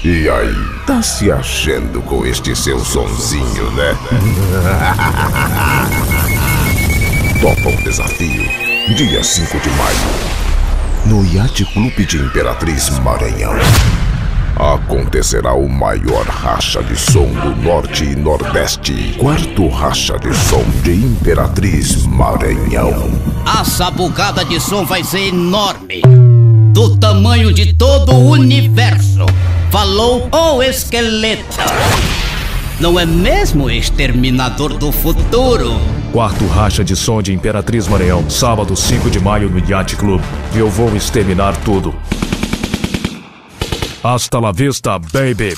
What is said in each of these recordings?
E aí, tá se achando com este seu sonzinho, né? Topa o desafio, dia 5 de maio, no Yacht Clube de Imperatriz Maranhão. Acontecerá o maior racha de som do Norte e Nordeste. Quarto racha de som de Imperatriz Maranhão. A sabucada de som vai ser enorme, do tamanho de todo o universo. Falou o esqueleto. Não é mesmo, exterminador do futuro? Quarto racha de som de Imperatriz Maranhão, sábado 5 de maio no Yacht Club. Eu vou exterminar tudo. Hasta la vista, baby.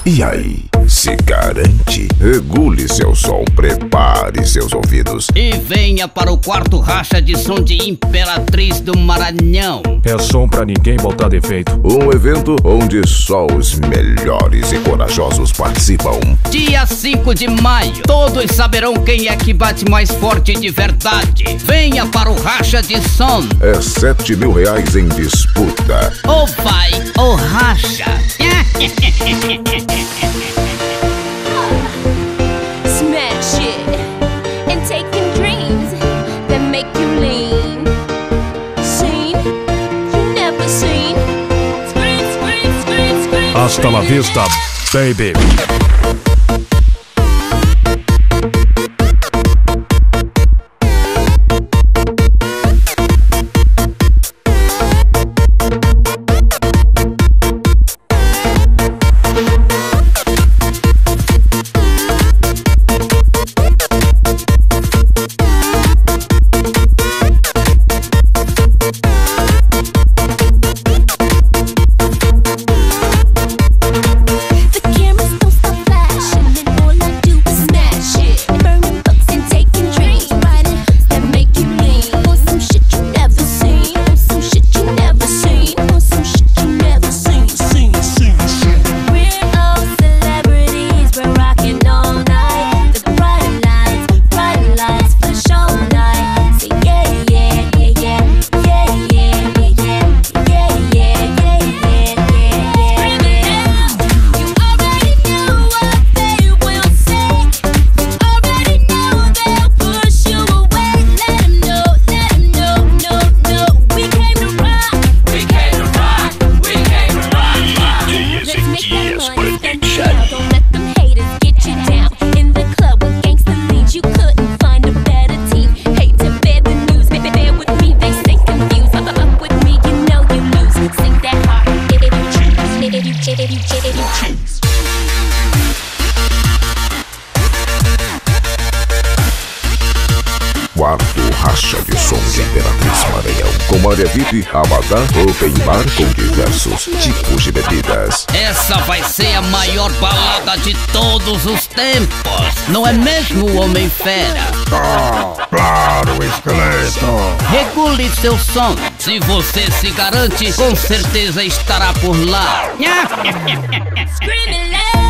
E aí, se garante? Regule seu som, prepare seus ouvidos e venha para o quarto racha de som de Imperatriz do Maranhão. É som pra ninguém botar defeito. Um evento onde só os melhores e corajosos participam. Dia 5 de maio, todos saberão quem é que bate mais forte de verdade. Venha para o racha de som. É R$7.000 em disputa. Ou vai ou racha. Smash it and take them dreams that make you lean. Seen, you never seen. Scream, scream, scream, scream. Hasta la vista, baby. Quarto racha de som de Imperatriz Maranhão, com área VIP, abadá, open bar com diversos tipos de bebidas. Essa vai ser a maior balada de todos os tempos. Não é mesmo, Homem-Fera? Claro, esqueleto. Regule seu som. Se você se garante, com certeza estará por lá. Scream it loud.